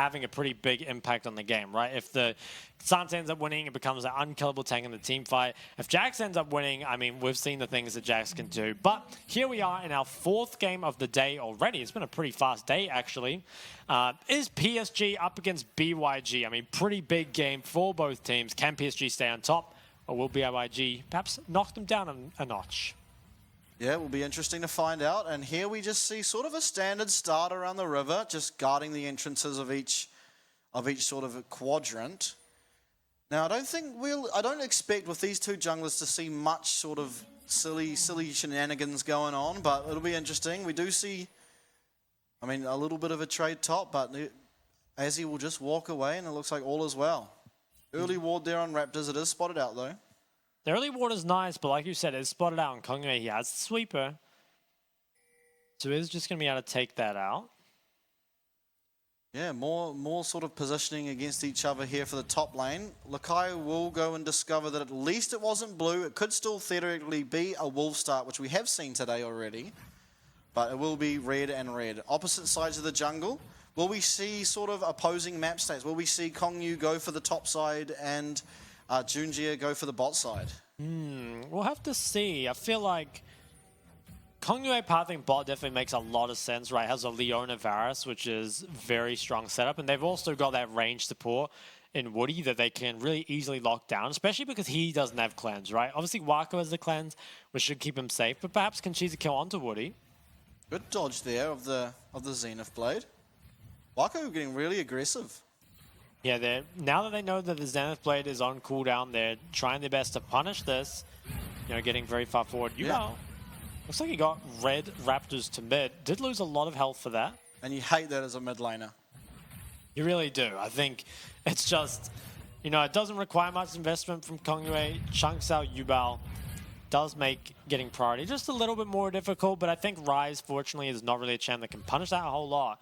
having a pretty big impact on the game, right? If the Xante ends up winning, it becomes an unkillable tank in the team fight. If Jax ends up winning, I mean, we've seen the things that Jax can do. But here we are in our 4th game of the day already. It's been a pretty fast day, actually. Is PSG up against BYG? I mean, pretty big game for both teams. Can PSG stay on top, or will BYG perhaps knock them down a notch? Yeah, it will be interesting to find out. And here we just see sort of a standard start around the river, just guarding the entrances of each sort of a quadrant. Now, I don't expect with these two junglers to see much sort of silly shenanigans going on, but it'll be interesting. We do see, I mean, a little bit of a trade top, but Azzy will just walk away, and it looks like all is well. Early ward there on Raptors. It is spotted out, though. The early ward is nice, but like you said, it's spotted out on Kongwei. He has the sweeper. So he's just going to be able to take that out. Yeah, more sort of positioning against each other here for the top lane. Lakai will go and discover that at least it wasn't blue. It could still theoretically be a wolf start, which we have seen today already. But it will be red and red. Opposite sides of the jungle. Will we see sort of opposing map states? Will we see Kongyu go for the top side and Junjie go for the bot side? We'll have to see. I feel like Kongyu pathing bot definitely makes a lot of sense, right? It has a Leona Varus, which is very strong setup, and they've also got that range support in Woody that they can really easily lock down, especially because he doesn't have cleanse, right? Obviously, Wako has the cleanse, which should keep him safe, but perhaps can cheese a kill onto Woody. Good dodge there of the Zenith Blade. Wako getting really aggressive. Yeah, now that they know that the Zenith Blade is on cooldown, they're trying their best to punish this. You know, getting very far forward. Looks like he got red Raptors to mid. Did lose a lot of health for that. And you hate that as a mid laner. You really do. I think it's just, you know, it doesn't require much investment from Kongwei. Chunks out Yubao. Does make getting priority just a little bit more difficult, but I think Ryze, fortunately, is not really a champ that can punish that a whole lot.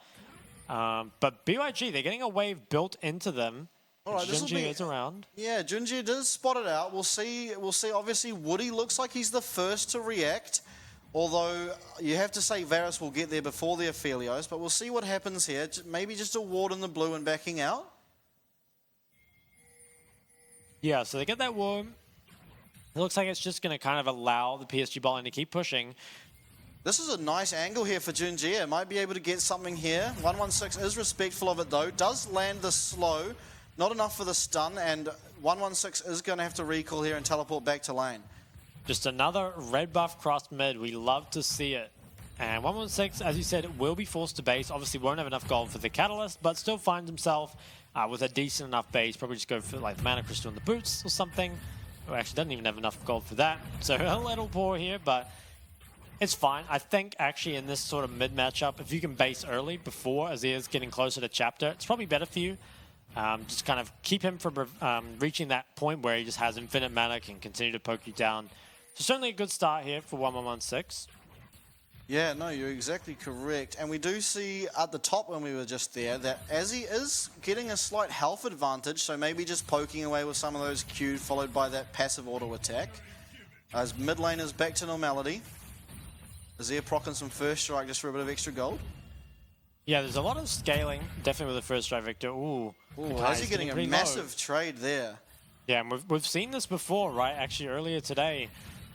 But BYG, they're getting a wave built into them. All right, Junjie is around. Yeah, Junjie does spot it out. We'll see. Obviously, Woody looks like he's the first to react. Although, you have to say Varus will get there before the Aphelios. But we'll see what happens here. Maybe just a ward in the blue and backing out. Yeah, so they get that ward. It looks like it's just going to kind of allow the PSG ball to keep pushing. This is a nice angle here for Junjie. Might be able to get something here. 116 is respectful of it, though. Does land the slow. Not enough for the stun, and 116 is going to have to recall here and teleport back to lane. Just another red buff cross mid. We love to see it. And 116, as you said, will be forced to base. Obviously won't have enough gold for the Catalyst, but still finds himself with a decent enough base. Probably just go for like Mana Crystal in the boots or something. Oh, actually doesn't even have enough gold for that. So a little poor here, but it's fine. I think actually in this sort of mid matchup, if you can base early before Azir's getting closer to chapter, it's probably better for you. Just kind of keep him from reaching that point where he just has infinite mana, can continue to poke you down. So certainly a good start here for 1116. Yeah, no, you're exactly correct. And we do see at the top when we were just there that Azzy is getting a slight health advantage, so maybe just poking away with some of those Q followed by that passive auto attack. As mid lane is back to normality. Azir procking some first strike just for a bit of extra gold. Yeah, there's a lot of scaling, definitely with the first strike victor. Ooh, Azzy getting a massive trade there. Yeah, and we've seen this before, right? Actually, earlier today.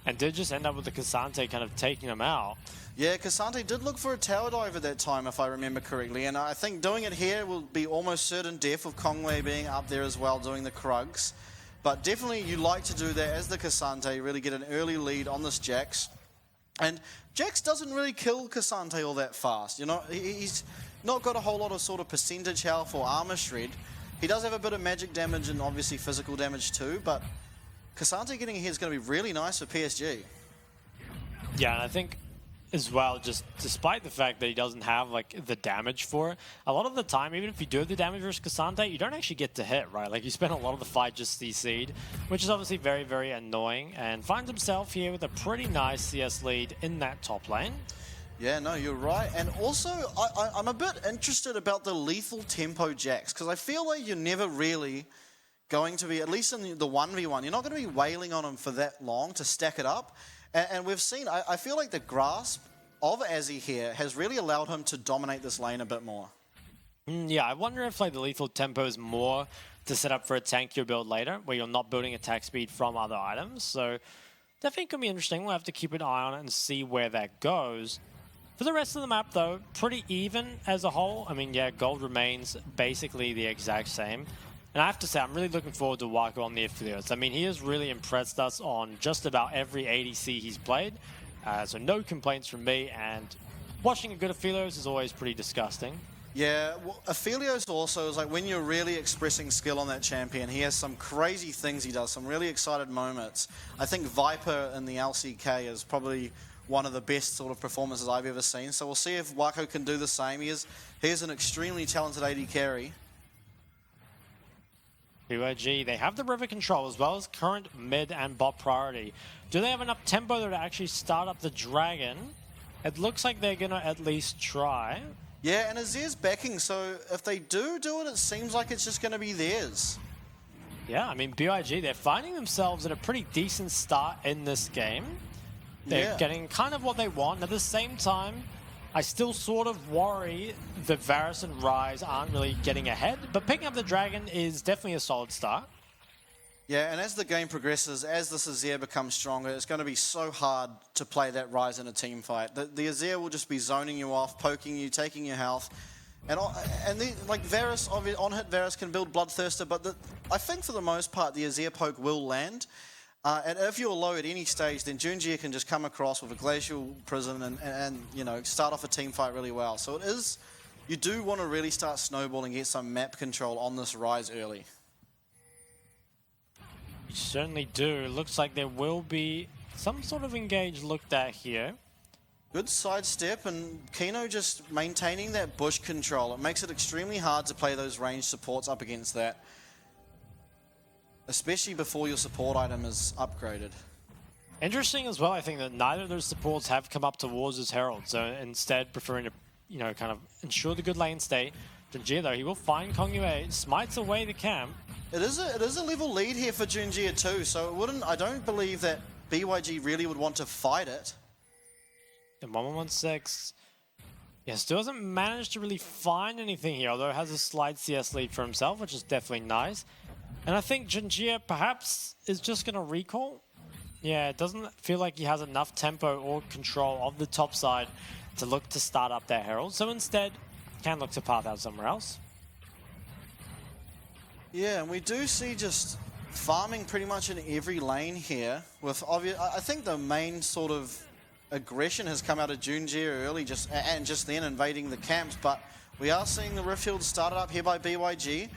And did just end up with the K'Sante kind of taking him out. Yeah, K'Sante did look for a tower dive at that time, if I remember correctly. And I think doing it here will be almost certain death, with Kongwei being up there as well, doing the Krugs. But definitely you like to do that as the K'Sante, really get an early lead on this Jax. And Jax doesn't really kill K'Sante all that fast. You know, he's not got a whole lot of sort of percentage health or armor shred. He does have a bit of magic damage and obviously physical damage too, but K'Sante getting here is going to be really nice for PSG. Yeah, and I think as well, just despite the fact that he doesn't have like the damage for it, a lot of the time, even if you do have the damage versus K'Sante, you don't actually get to hit, right? Like you spend a lot of the fight just CC'd, which is obviously very, very annoying, and finds himself here with a pretty nice CS lead in that top lane. Yeah, no, you're right. And also, I'm a bit interested about the lethal tempo Jax, because I feel like you're never really going to be, at least in the 1v1, you're not going to be wailing on him for that long to stack it up. And we've seen, I feel like the grasp of Azzy here has really allowed him to dominate this lane a bit more. Yeah, I wonder if like the lethal tempo is more to set up for a tankier build later, where you're not building attack speed from other items. So definitely could be interesting. We'll have to keep an eye on it and see where that goes. For the rest of the map, though, pretty even as a whole. I mean, yeah, gold remains basically the exact same. And I have to say, I'm really looking forward to Wako on the affiliates. I mean, he has really impressed us on just about every ADC he's played. So no complaints from me, and watching a good affiliates is always pretty disgusting. Yeah, well, Aphelios also is like when you're really expressing skill on that champion, he has some crazy things he does, some really excited moments. I think Viper in the LCK is probably one of the best sort of performances I've ever seen. So we'll see if Wako can do the same. He is an extremely talented AD carry. PYG, they have the river control as well as current mid and bot priority. Do they have enough tempo though to actually start up the dragon? It looks like they're going to at least try. Yeah, and Azir's backing, so if they do it, it seems like it's just going to be theirs. Yeah, I mean, BYG, they're finding themselves at a pretty decent start in this game. They're getting kind of what they want. And at the same time, I still sort of worry that Varus and Ryze aren't really getting ahead. But picking up the dragon is definitely a solid start. Yeah, and as the game progresses, as this Azir becomes stronger, it's going to be so hard to play that Ryze in a team fight. The Azir will just be zoning you off, poking you, taking your health. And like Varus, on-hit Varus can build Bloodthirster, but I think for the most part, the Azir poke will land. And if you're low at any stage, then Junjie can just come across with a Glacial Prison and you know, start off a team fight really well. So it is, you do want to really start snowballing, get some map control on this Ryze early. You certainly do. It looks like there will be some sort of engage looked at here. Good sidestep, and Kino just maintaining that bush control. It makes it extremely hard to play those ranged supports up against that, especially before your support item is upgraded. Interesting as well, I think, that neither of those supports have come up towards his Herald, so instead preferring to, you know, kind of ensure the good lane state. Junjie, though, he will find Kongyue, smites away the camp. It is a level lead here for Junjie too, so I don't believe that BYG really would want to fight it. And 1116, yeah, still hasn't managed to really find anything here, although has a slight CS lead for himself, which is definitely nice. And I think Junjie perhaps is just going to recall. Yeah, it doesn't feel like he has enough tempo or control of the top side to look to start up their Herald. So instead, can look to path out somewhere else. Yeah, and we do see just farming pretty much in every lane here. With I think the main sort of aggression has come out of Junjie early, just then invading the camps. But we are seeing the Riftfield started up here by BYG.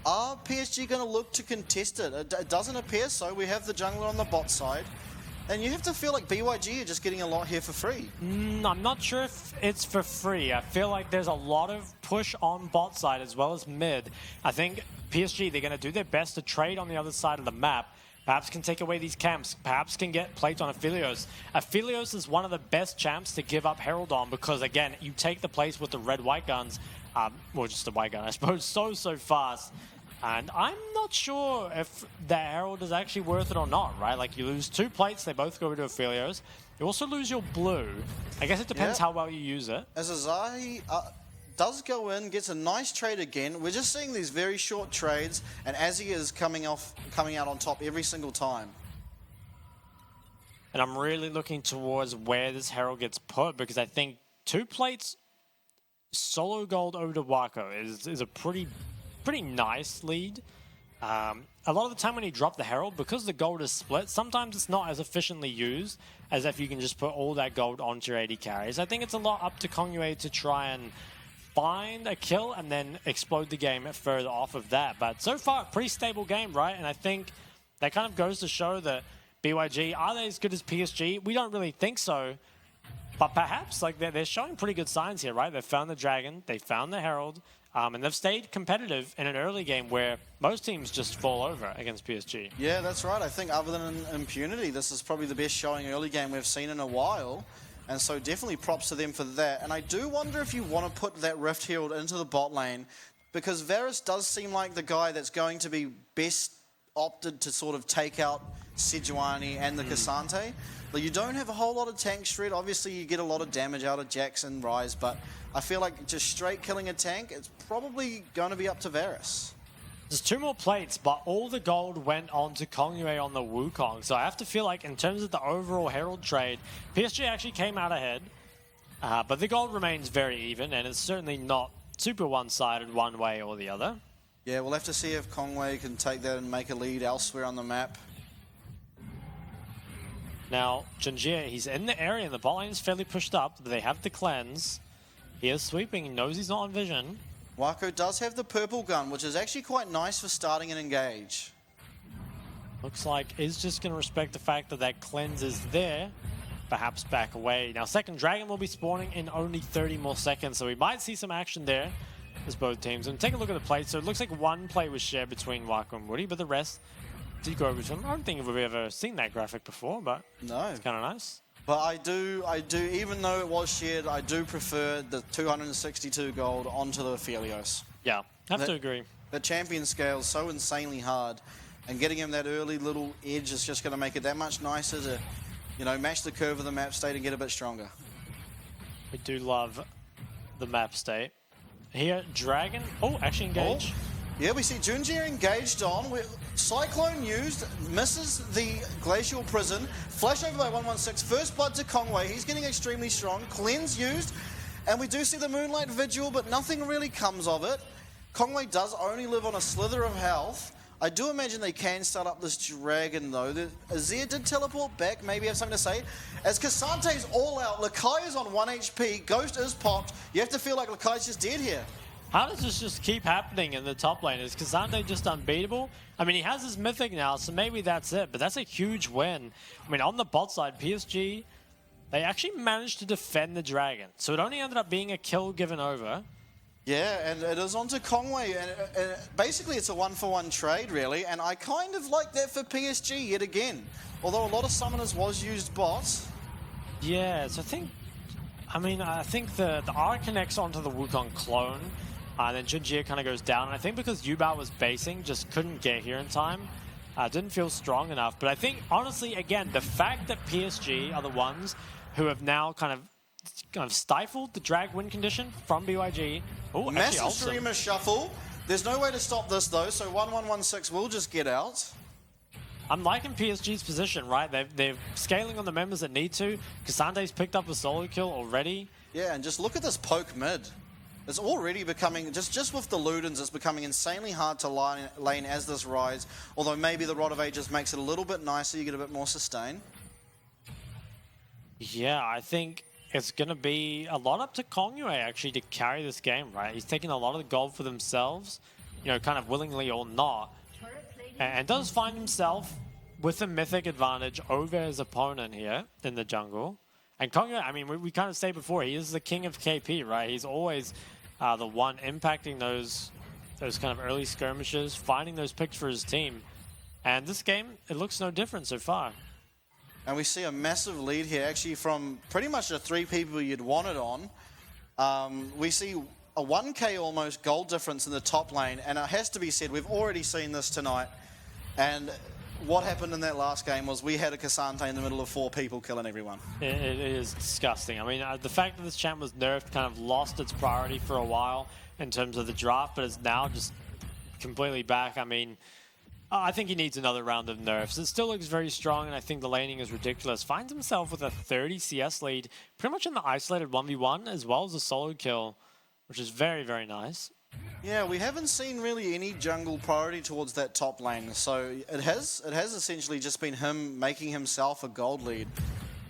Are PSG going to look to contest it? It doesn't appear so. We have the jungler on the bot side. And you have to feel like BYG are just getting a lot here for free. I'm not sure if it's for free. I feel like there's a lot of push on bot side as well as mid. I think PSG, they're going to do their best to trade on the other side of the map. Perhaps can take away these camps. Perhaps can get plates on Aphelios. Aphelios is one of the best champs to give up Herald on because, again, you take the place with the red-white guns. Well, just the white gun, I suppose, so fast. And I'm not sure if the Herald is actually worth it or not, right? Like, you lose 2 plates, they both go to Aphelios. You also lose your blue. I guess it depends how well you use it. As Azai does go in, gets a nice trade again. We're just seeing these very short trades, and Azzy is coming out on top every single time. And I'm really looking towards where this Herald gets put because I think 2 plates solo gold over to Wako is a pretty nice lead. A lot of the time when you drop the Herald, because the gold is split, sometimes it's not as efficiently used as if you can just put all that gold onto your AD carries. I think it's a lot up to Kongyue to try and find a kill and then explode the game further off of that. But so far, pretty stable game, right? And I think that kind of goes to show that BYG, are they as good as PSG? We don't really think so. But perhaps, like, they're showing pretty good signs here, right? They found the Dragon, they found the Herald, and they've stayed competitive in an early game where most teams just fall over against PSG. Yeah, that's right. I think other than Impunity, this is probably the best showing early game we've seen in a while. And so definitely props to them for that. And I do wonder if you want to put that Rift Herald into the bot lane, because Varus does seem like the guy that's going to be best opted to sort of take out Sejuani and the Cassante. Like, you don't have a whole lot of tank shred. Obviously, you get a lot of damage out of Jax and Ryze, but I feel like just straight killing a tank, it's probably going to be up to Varus. There's 2 more plates, but all the gold went on to Kongyue on the Wukong. So I have to feel like in terms of the overall Herald trade, PSG actually came out ahead. But the gold remains very even, and it's certainly not super one-sided one way or the other. Yeah, we'll have to see if Kongyue can take that and make a lead elsewhere on the map. Now, Junjie, he's in the area, and the bot lane is fairly pushed up. But they have the cleanse. He is sweeping, he knows he's not on vision. Wako does have the purple gun, which is actually quite nice for starting an engage. Looks like he's just going to respect the fact that that cleanse is there. Perhaps back away. Now, second dragon will be spawning in only 30 more seconds, so we might see some action there as both teams. And take a look at the play. So it looks like one play was shared between Wako and Woody, but the rest did go over to him. I don't think we've ever seen that graphic before, but no, it's kind of nice. But I do, even though it was shared, I do prefer the 262 gold onto the Aphelios. Yeah, have to agree. The champion scale is so insanely hard, and getting him that early little edge is just going to make it that much nicer to, you know, match the curve of the map state and get a bit stronger. We do love the map state. Here, Dragon. Oh, actually engage. Oh. Yeah, we see Junjie engaged on. Cyclone used, misses the Glacial Prison. Flash over by 116. First blood to Kongyue. He's getting extremely strong. Cleanse used. And we do see the Moonlight Vigil, but nothing really comes of it. Kongyue does only live on a slither of health. I do imagine they can start up this Dragon, though. Azir did teleport back, maybe have something to say. As Kassante's all out, Lakai is on 1 HP, Ghost is popped. You have to feel like Lakai's just dead here. How does this just keep happening in the top lane? Is Cassante just unbeatable? I mean, he has his mythic now, so maybe that's it, but that's a huge win. I mean, on the bot side, PSG, they actually managed to defend the Dragon, so it only ended up being a kill given over. Yeah, and it is onto Kongyue, and basically it's a 1-for-1 trade, really, and I kind of like that for PSG yet again. Although a lot of summoners was used bots. Yeah, so I think the R connects onto the Wukong clone, and then Junjie kind of goes down, and I think because Yubao was basing, just couldn't get here in time. Didn't feel strong enough, but I think, honestly, again, the fact that PSG are the ones who have now kind of stifled the drag win condition from BYG. Oh, massive streamer shuffle. There's no way to stop this, though, so 1116 will just get out. I'm liking PSG's position, right? They're scaling on the members that need to. Cassante's picked up a solo kill already. Yeah, and just look at this poke mid. It's already becoming, just with the Ludens, it's becoming insanely hard to lane as this Ryze. Although maybe the Rod of Ages makes it a little bit nicer, you get a bit more sustain. Yeah, I think it's going to be a lot up to Kongyue, actually, to carry this game, right? He's taking a lot of the gold for themselves, you know, kind of willingly or not. And does find himself with a mythic advantage over his opponent here in the jungle. And Kongyue, I mean, we kind of say before, he is the king of KP, right? He's always the one impacting those kind of early skirmishes, finding those picks for his team. And this game, it looks no different so far. And we see a massive lead here, actually, from pretty much the 3 people you'd want it on. We see a 1k almost gold difference in the top lane, and it has to be said, we've already seen this tonight. And what happened in that last game was we had a Cassante in the middle of 4 people killing everyone. It is disgusting. I mean, the fact that this champ was nerfed kind of lost its priority for a while in terms of the draft, but it's now just completely back. I mean, I think he needs another round of nerfs. It still looks very strong, and I think the laning is ridiculous. Finds himself with a 30 CS lead, pretty much in the isolated 1v1, as well as a solo kill, which is very, very nice. Yeah, we haven't seen really any jungle priority towards that top lane, so it has essentially just been him making himself a gold lead.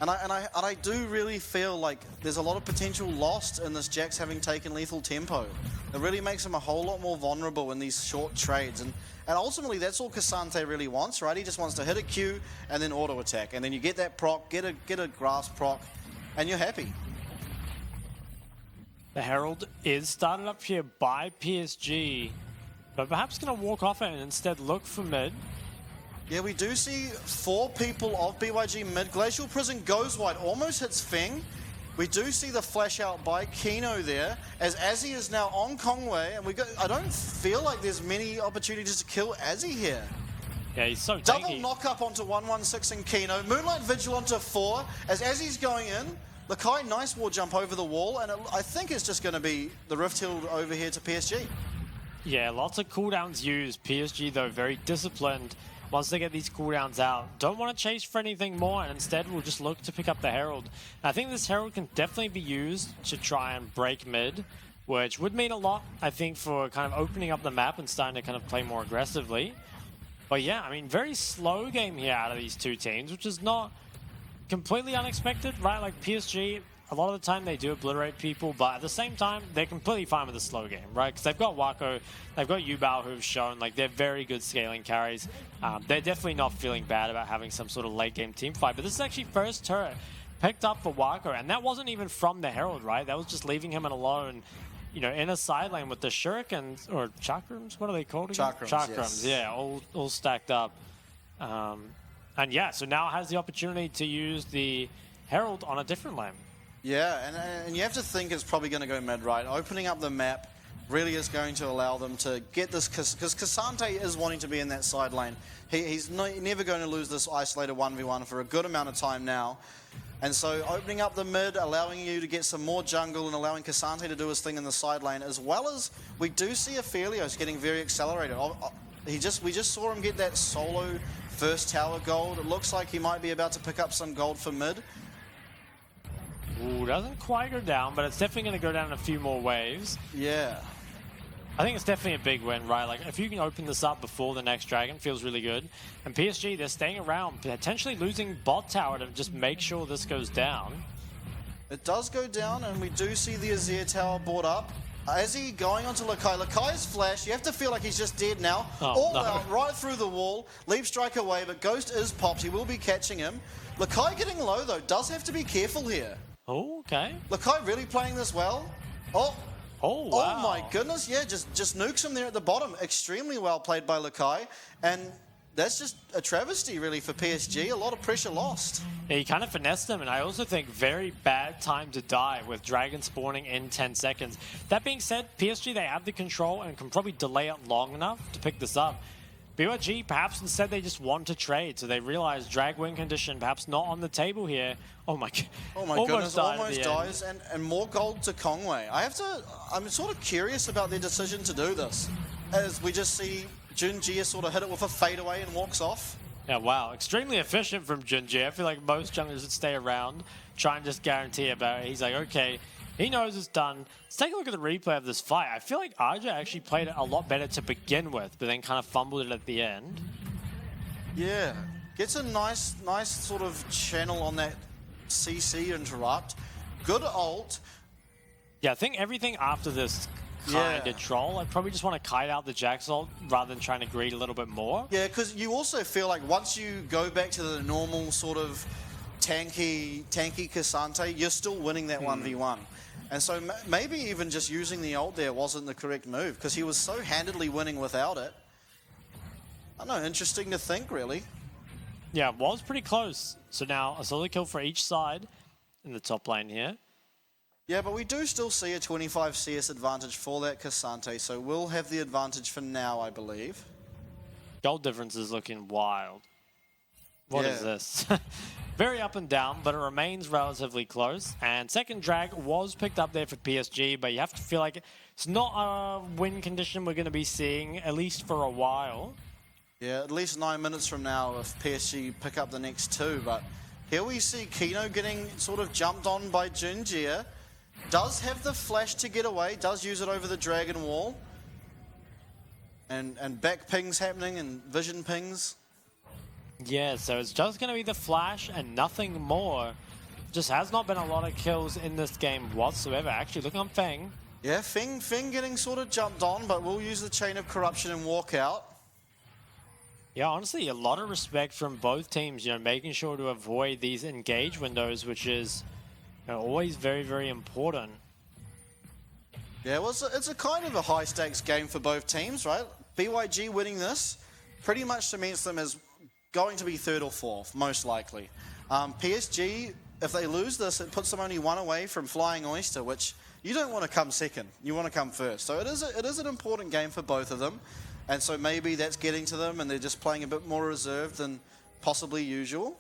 And I do really feel like there's a lot of potential lost in this Jax having taken lethal tempo. It really makes him a whole lot more vulnerable in these short trades, and ultimately that's all Cassante really wants, right? He just wants to hit a Q and then auto attack, and then you get that proc, get a grass proc, and you're happy. The Herald is started up here by PSG, but perhaps going to walk off it and instead look for mid. Yeah, we do see 4 people of BYG mid. Glacial Prison goes wide, almost hits Feng. We do see the flash out by Kino there, as Azzy is now on Kongyue, and I don't feel like there's many opportunities to kill Azzy here. Yeah, he's so Double tanky. knock up onto 116 and Kino. Moonlight Vigil onto 4. As he's going in, Lakai, nice wall jump over the wall, and I think it's just going to be the Rift Hill over here to PSG. Yeah, lots of cooldowns used. PSG, though, very disciplined. Once they get these cooldowns out, don't want to chase for anything more, and instead will just look to pick up the Herald. And I think this Herald can definitely be used to try and break mid, which would mean a lot, I think, for kind of opening up the map and starting to kind of play more aggressively. But yeah, I mean, very slow game here out of these two teams, which is not completely unexpected, right? Like PSG, a lot of the time they do obliterate people, but at the same time, they're completely fine with a slow game, right? Because they've got Wako, they've got Yubao who've shown like they're very good scaling carries. They're definitely not feeling bad about having some sort of late game team fight, but this is actually first turret picked up for Wako, and that wasn't even from the Herald, right? That was just leaving him alone, you know, in a side lane with the shurikens, or chakrams, what are they called again? Chakrams, yes. Yeah, all stacked up. And yeah, so now has the opportunity to use the Herald on a different lane. Yeah, and you have to think it's probably going to go mid, right? Opening up the map really is going to allow them to get this, because Cassante is wanting to be in that side lane. He's never going to lose this isolated 1v1 for a good amount of time now. And so opening up the mid, allowing you to get some more jungle and allowing Cassante to do his thing in the side lane, as well as we do see Aphelios getting very accelerated. We just saw him get that solo first tower gold. It looks like he might be about to pick up some gold for mid. Ooh, doesn't quite go down, but it's definitely going to go down in a few more waves. Yeah. I think it's definitely a big win, right? Like, if you can open this up before the next dragon, feels really good. And PSG, they're staying around, potentially losing bot tower to just make sure this goes down. It does go down, and we do see the Azir tower brought up. Azzy going onto Lakai. Lakai's flash, you have to feel like he's just dead now. All out, right through the wall. Leap strike away, but Ghost is popped. He will be catching him. Lakai getting low, though, does have to be careful here. Oh, okay. Lakai really playing this well. Oh, wow. Oh my goodness, yeah, just nukes him there at the bottom. Extremely well played by Lakai. And that's just a travesty, really, for PSG. A lot of pressure lost. Yeah, he kind of finessed them, and I also think very bad time to die with Dragon spawning in 10 seconds. That being said, PSG, they have the control and can probably delay it long enough to pick this up. BYG, perhaps instead they just want to trade, so they realize drag win condition perhaps not on the table here. Oh my goodness, almost dies, and more gold to Conway. I'm sort of curious about their decision to do this, as we just see Junjie sort of hit it with a fadeaway and walks off. Yeah, wow, extremely efficient from Junjie. I feel like most junglers would stay around, try and just guarantee about it. He's like, okay, he knows it's done. Let's take a look at the replay of this fight. I feel like Arja actually played it a lot better to begin with, but then kind of fumbled it at the end. Yeah, gets a nice sort of channel on that CC interrupt. Good ult. Yeah, I think everything after this kind of troll. I probably just want to kite out the Jax ult rather than trying to greed a little bit more. Yeah, because you also feel like once you go back to the normal sort of tanky Cassante, you're still winning that 1v1. And so maybe even just using the ult there wasn't the correct move, because he was so handedly winning without it. I don't know, interesting to think, really. Yeah, it was pretty close. So now a solo kill for each side in the top lane here. Yeah, but we do still see a 25 CS advantage for that Cassante, so we'll have the advantage for now, I believe. Gold difference is looking wild. What is this? Very up and down, but it remains relatively close. And second drag was picked up there for PSG, but you have to feel like it's not a win condition we're going to be seeing, at least for a while. Yeah, at least 9 minutes from now if PSG pick up the next two. But here we see Kino getting sort of jumped on by Junjie. Does have the flash to get away, does use it over the dragon wall. And back pings happening and vision pings. Yeah, so it's just going to be the flash and nothing more. Just has not been a lot of kills in this game whatsoever. Actually, look on Feng. Yeah, Feng getting sort of jumped on, but we'll use the chain of corruption and walk out. Yeah, honestly, a lot of respect from both teams, you know, making sure to avoid these engage windows, which is, you know, always very, very important. Yeah, well, it's a kind of a high-stakes game for both teams, right? BYG winning this pretty much cements them as going to be third or fourth, most likely. PSG, if they lose this, it puts them only one away from Flying Oyster, which you don't want to come second. You want to come first. So it is an important game for both of them. And so maybe that's getting to them and they're just playing a bit more reserved than possibly usual.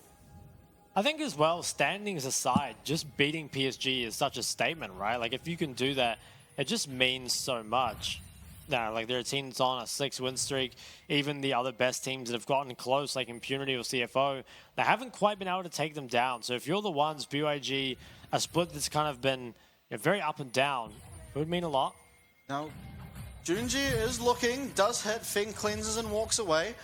I think as well, standings aside, just beating PSG is such a statement, right? Like if you can do that, it just means so much. Now, like there are teams on a 6-win streak, even the other best teams that have gotten close, like Impunity or CFO, they haven't quite been able to take them down. So if you're the ones, BYG, a split that's kind of been very up and down, it would mean a lot. Now, Junji is looking, does hit, Feng cleanses and walks away.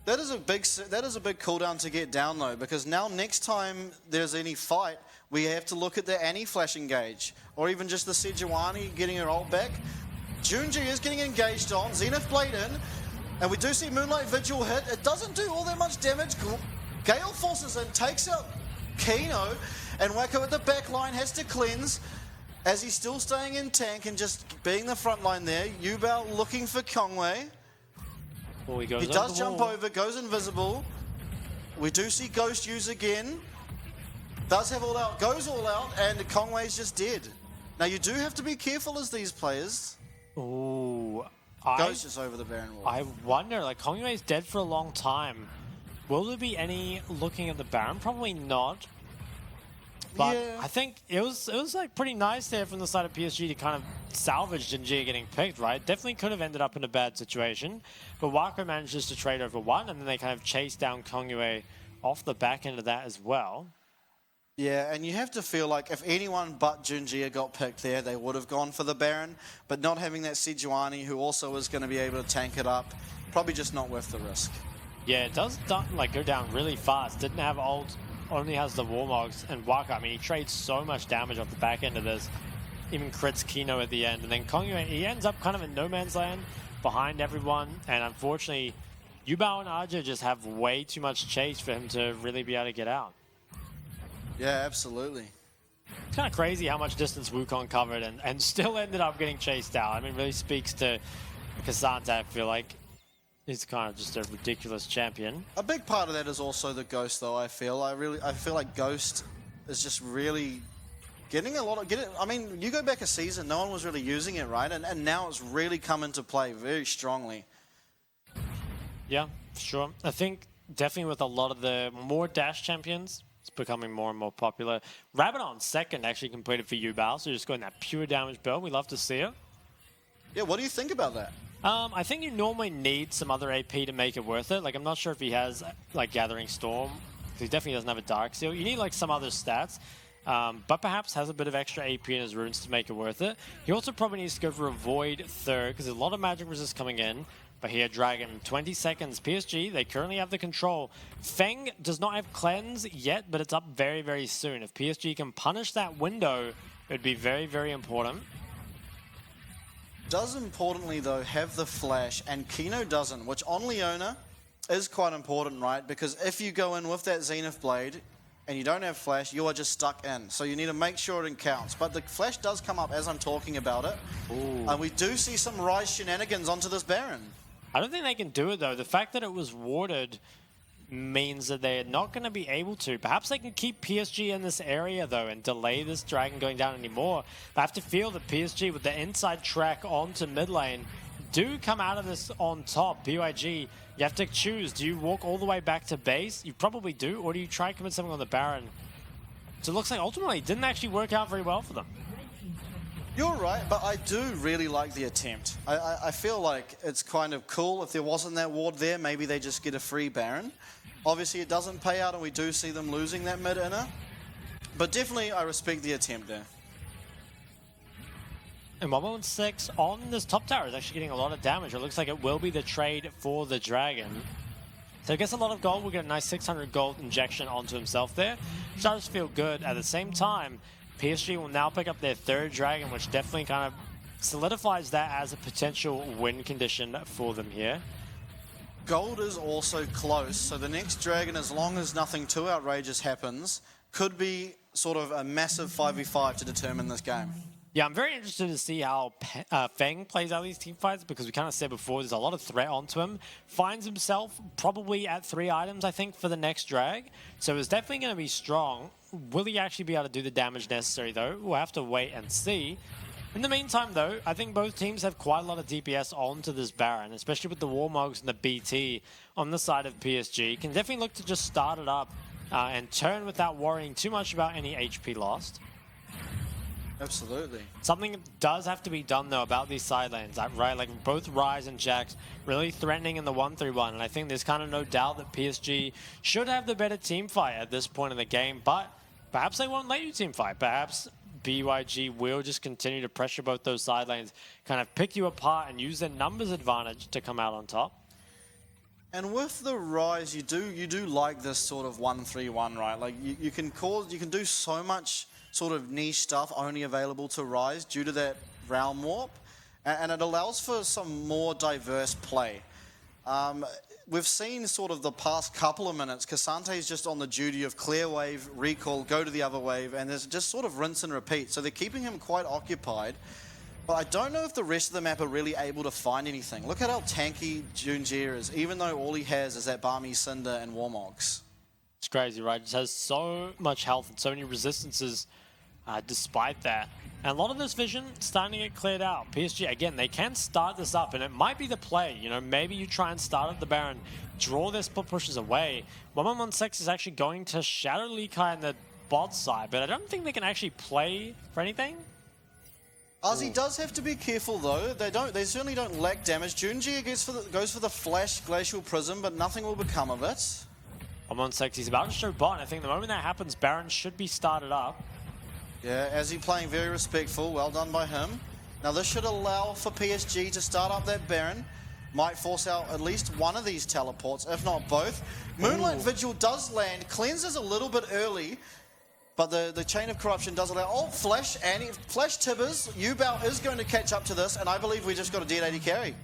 That is a big cooldown to get down though, because now next time there's any fight, we have to look at the Annie flash engage, or even just the Sejuani getting her ult back. Junji is getting engaged on, Zenith Blade in, and we do see Moonlight Vigil hit. It doesn't do all that much damage. Gale forces in, takes out Kino, and Wacko at the back line has to cleanse, as he's still staying in tank and just being the front line there. Yubao looking for Conway. Well, he does jump over, goes invisible. We do see Ghost use again. Does have all out, goes all out, and Conway's just dead. Now you do have to be careful as these players. Ooh, Ghost is over the Baron wall. I wonder, like Conway's dead for a long time. Will there be any looking at the Baron? Probably not. But yeah. I think it was like pretty nice there from the side of PSG to kind of salvage Jinji getting picked, right? Definitely could have ended up in a bad situation. But Wako manages to trade over one, and then they kind of chase down Kongyue off the back end of that as well. Yeah, and you have to feel like if anyone but Junji got picked there, they would have gone for the Baron. But not having that Sejuani, who also is going to be able to tank it up, probably just not worth the risk. Yeah, it does like go down really fast. Didn't have ult, only has the Warmogs, and Waka, I mean, he trades so much damage off the back end of this. Even crits Kino at the end. And then Kongyue, he ends up kind of in no man's land behind everyone. And unfortunately, Yubao and Aja just have way too much chase for him to really be able to get out. Yeah, absolutely. It's kind of crazy how much distance Wukong covered and still ended up getting chased out. I mean, really speaks to K'Sante, I feel like. He's kind of just a ridiculous champion. A big part of that is also the Ghost, though, I feel. I feel like Ghost is just really getting a lot of... I mean, you go back a season, no one was really using it, right? And now it's really come into play very strongly. Yeah, sure. I think definitely with a lot of the more dash champions, it's becoming more and more popular. Rabadon second actually completed for Yubao, so just going that pure damage build. We love to see it. Yeah, what do you think about that? I think you normally need some other AP to make it worth it. Like, I'm not sure if he has, like, Gathering Storm. He definitely doesn't have a Dark Seal. You need, like, some other stats. But perhaps has a bit of extra AP in his runes to make it worth it. He also probably needs to go for a Void third, because there's a lot of magic resist coming in. But here, Dragon, 20 seconds. PSG, they currently have the control. Feng does not have Cleanse yet, but it's up very, very soon. If PSG can punish that window, it would be very, very important. Does importantly, though, have the flash, and Kino doesn't, which on Leona is quite important, right? Because if you go in with that Zenith Blade and you don't have flash, you are just stuck in. So you need to make sure it counts. But the flash does come up as I'm talking about it. And we do see some Rise shenanigans onto this Baron. I don't think they can do it, though. The fact that it was warded means that they're not going to be able to. Perhaps they can keep PSG in this area, though, and delay this Dragon going down anymore. But I have to feel that PSG, with the inside track onto mid lane, do come out of this on top. BYG, you have to choose. Do you walk all the way back to base? You probably do. Or do you try to commit something on the Baron? So it looks like ultimately it didn't actually work out very well for them. You're right, but I do really like the attempt. I feel like it's kind of cool. If there wasn't that ward there, maybe they just get a free Baron. Obviously, it doesn't pay out, and we do see them losing that mid-inner. But definitely, I respect the attempt there. And 116 on this top tower is actually getting a lot of damage. It looks like it will be the trade for the Dragon. So I guess a lot of gold. We'll get a nice 600 gold injection onto himself there, which does feel good. At the same time, PSG will now pick up their third Dragon, which definitely kind of solidifies that as a potential win condition for them here. Gold is also close, so the next Dragon, as long as nothing too outrageous happens, could be sort of a massive 5v5 to determine this game. Yeah, I'm very interested to see how Feng plays out these team fights, because we kind of said before, there's a lot of threat onto him. Finds himself probably at 3 items, I think, for the next drag. So it's definitely going to be strong. Will he actually be able to do the damage necessary, though? We'll have to wait and see. In the meantime, though, I think both teams have quite a lot of DPS onto this Baron, especially with the Warmogs and the BT on the side of PSG. Can definitely look to just start it up and turn without worrying too much about any HP lost. Absolutely. Something does have to be done, though, about these side lanes, right? Like both Ryze and Jax really threatening in the 1-3-1. And I think there's kind of no doubt that PSG should have the better team fight at this point in the game. But perhaps they won't let you team fight. Perhaps BYG will just continue to pressure both those side lanes, kind of pick you apart and use their numbers advantage to come out on top. And with the Ryze, you do like this sort of 1-3-1, right? Like you can do so much sort of niche stuff only available to Ryze due to that realm warp, and it allows for some more diverse play. We've seen sort of the past couple of minutes, Casante's just on the duty of clear wave, recall, go to the other wave, and there's just sort of rinse and repeat. So they're keeping him quite occupied. But I don't know if the rest of the map are really able to find anything. Look at how tanky Junjir is, even though all he has is that Barmy Cinder and Warmogs. It's crazy, right? It just has so much health and so many resistances despite that. And a lot of this vision starting to get cleared out. PSG, again, they can start this up, and it might be the play. You know, maybe you try and start up the Baron, draw their split pushes away. 1116 is actually going to shadow Leakai in the bot side, but I don't think they can actually play for anything. Ozzy does have to be careful though. They certainly don't lack damage. Junji goes for the flash glacial prism, but nothing will become of it. 1116, he's about to show bot. I think the moment that happens, Baron should be started up. Yeah, Azzy playing very respectful. Well done by him. Now this should allow for PSG to start up that Baron. Might force out at least one of these teleports, if not both. Moonlight Vigil does land. Cleanses a little bit early, but the Chain of Corruption does allow... Oh, Flash Tibbers. Yubao is going to catch up to this, and I believe we just got a D80 carry.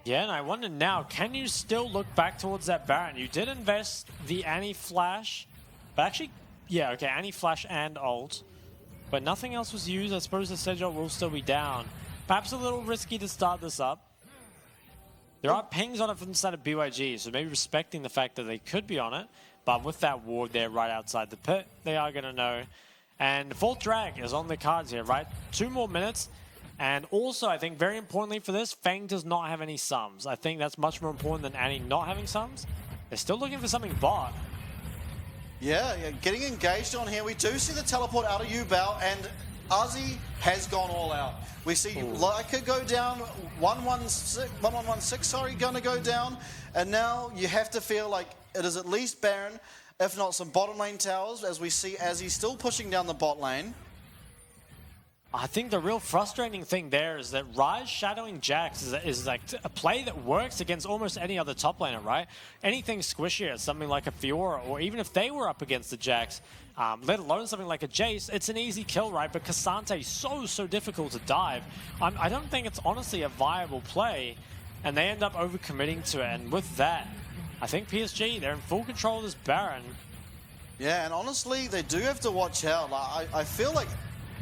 Yeah, and I wonder now, can you still look back towards that Baron? You did invest the Anti-Flash, but actually, yeah, okay, Anti-Flash and ult, but nothing else was used. I suppose the Sedge ult will still be down. Perhaps a little risky to start this up. There are pings on it from the side of BYG, so maybe respecting the fact that they could be on it, but with that ward there right outside the pit, they are going to know. And Fourth Drag is on the cards here, right? 2 more minutes. And also, I think very importantly for this, Feng does not have any sums. I think that's much more important than Annie not having sums. They're still looking for something bot. Yeah, getting engaged on here. We do see the teleport out of Yubao, and Ozzy has gone all out. We see Leica go down, 1116, sorry, gonna go down. And now you have to feel like it is at least Baron, if not some bottom lane towers, as we see Azzy still pushing down the bot lane. I think the real frustrating thing there is that Ryze shadowing Jax is like a play that works against almost any other top laner, right? Anything squishier, something like a Fiora, or even if they were up against the Jax, let alone something like a Jace, it's an easy kill, right? But Cassante is so difficult to dive. I don't think it's honestly a viable play, and they end up overcommitting to it. And with that, I think PSG, they're in full control of this Baron. Yeah, and honestly, they do have to watch out. I feel like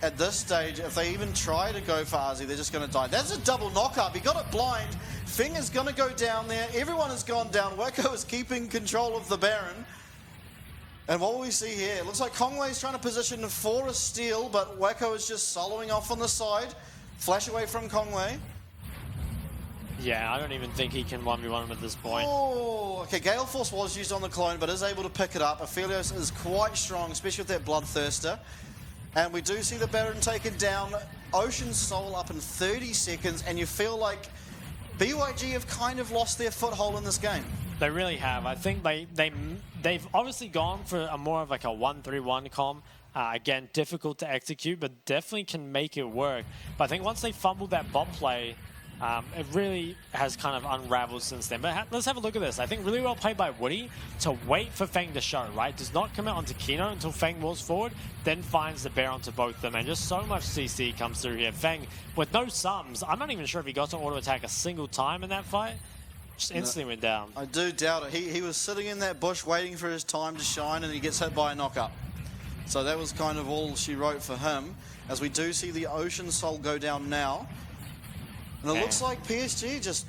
at this stage, if they even try to go for Ozzy, they're just going to die. That's a double knock-up. He got it blind. Fing is going to go down there. Everyone has gone down. Wacko is keeping control of the Baron. And what will we see here? It looks like Conway is trying to position for a steal, but Wacko is just soloing off on the side. Flash away from Conway. Yeah, I don't even think he can 1v1 him at this point. Oh, okay. Gale Force was used on the clone, but is able to pick it up. Aphelios is quite strong, especially with that Bloodthirster. And we do see the Baron taken down. Ocean Soul up in 30 seconds, and you feel like BYG have kind of lost their foothold in this game. They really have. I think they've obviously gone for a more of like a 1-3-1 comp. Again, difficult to execute, but definitely can make it work. But I think once they fumbled that bot play, it really has kind of unraveled since then. But let's have a look at this. I think really well played by Woody to wait for Feng to show, right? Does not commit onto Kino until Feng walks forward, then finds the bear onto both of them. And just so much CC comes through here. Feng, with no sums, I'm not even sure if he got to auto attack a single time in that fight. Just instantly went down. I do doubt it. He was sitting in that bush waiting for his time to shine, and he gets hit by a knock-up. So that was kind of all she wrote for him, as we do see the Ocean Soul go down now. And it looks like PSG just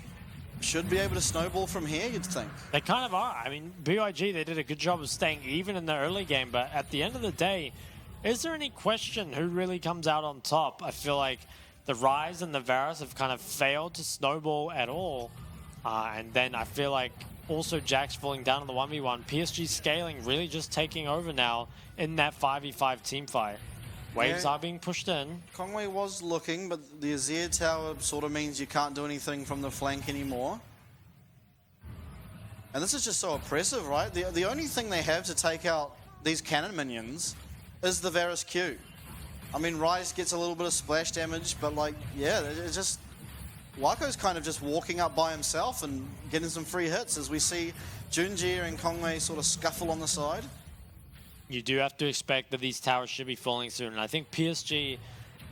should be able to snowball from here, you'd think. They kind of are. I mean, BYG, they did a good job of staying even in the early game, but at the end of the day, is there any question who really comes out on top? I feel like the Rise and the Varus have kind of failed to snowball at all. And then I feel like also Jax falling down on the 1v1. PSG scaling really just taking over now in that 5v5 team fight. Waves are being pushed in. Conway was looking, but the Azir tower sort of means you can't do anything from the flank anymore. And this is just so oppressive, right? The only thing they have to take out these cannon minions is the Varus Q. I mean, Rise gets a little bit of splash damage, but like, yeah, it's just... Waco's kind of just walking up by himself and getting some free hits as we see Junjie and Conway sort of scuffle on the side. You do have to expect that these towers should be falling soon. And I think PSG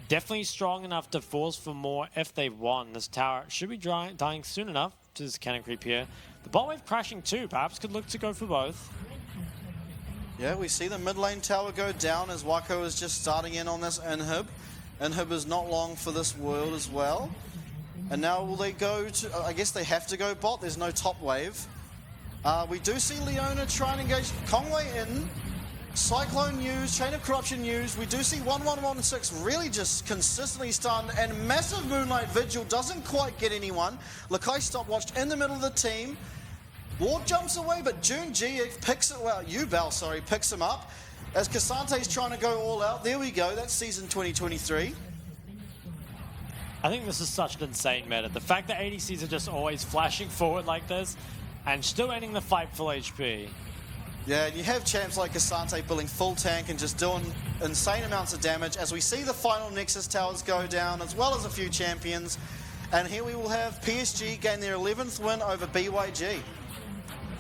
definitely strong enough to force for more if they want. This tower should be dying soon enough to this cannon creep here. The bot wave crashing too. Perhaps could look to go for both. Yeah, we see the mid lane tower go down as Waco is just starting in on this inhib. Inhib is not long for this world as well. And now will they go to... I guess they have to go bot. There's no top wave. We do see Leona try and engage Conway in. Cyclone used, Chain of Corruption used. We do see 1116 really just consistently stunned, and massive Moonlight Vigil doesn't quite get anyone. Lakai stopwatched in the middle of the team. Ward jumps away, but Junjie picks it, well, Yubel, sorry, picks him up. As Casante's trying to go all out. There we go, that's season 2023. I think this is such an insane meta. The fact that ADCs are just always flashing forward like this and still ending the fight full HP. Yeah, and you have champs like Casante building full tank and just doing insane amounts of damage as we see the final Nexus towers go down, as well as a few champions. And here we will have PSG gain their 11th win over BYG.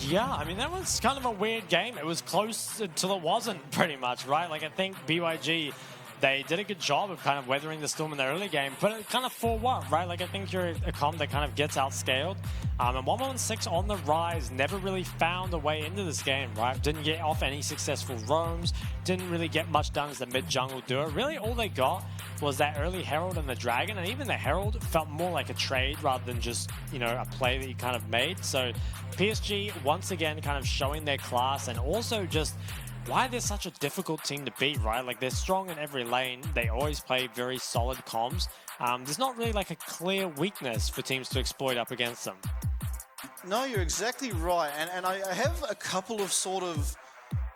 Yeah, I mean, that was kind of a weird game. It was close until it wasn't, pretty much, right? Like, I think BYG, they did a good job of kind of weathering the storm in the early game, but it kind of for what, right? Like, I think you're a comp that kind of gets outscaled. And 116 on the rise never really found a way into this game, right? Didn't get off any successful roams, didn't really get much done as the mid-jungle doer. Really, all they got was that early Herald and the Dragon, and even the Herald felt more like a trade rather than just, you know, a play that you kind of made. So PSG, once again, kind of showing their class, and also just why they're such a difficult team to beat, right? Like, they're strong in every lane. They always play very solid comms. There's not really like a clear weakness for teams to exploit up against them. No, you're exactly right. And I have a couple of sort of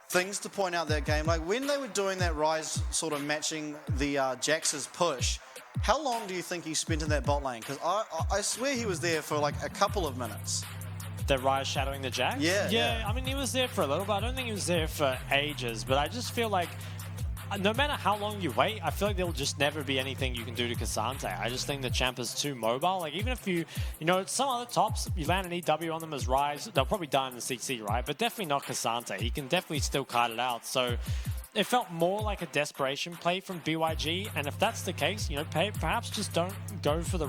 things to point out that game. Like, when they were doing that Rise sort of matching the Jax's push, how long do you think he spent in that bot lane? Because I swear he was there for like a couple of minutes. The Rise shadowing the Jax? Yeah, I mean, he was there for a little bit. I don't think he was there for ages, but I just feel like no matter how long you wait, I feel like there'll just never be anything you can do to Cassante. I just think the champ is too mobile. Like, even if you know, some other tops, you land an EW on them as Rise, they'll probably die in the CC, right? But definitely not Cassante. He can definitely still kite it out. So it felt more like a desperation play from BYG. And if that's the case, you know, perhaps just don't go for the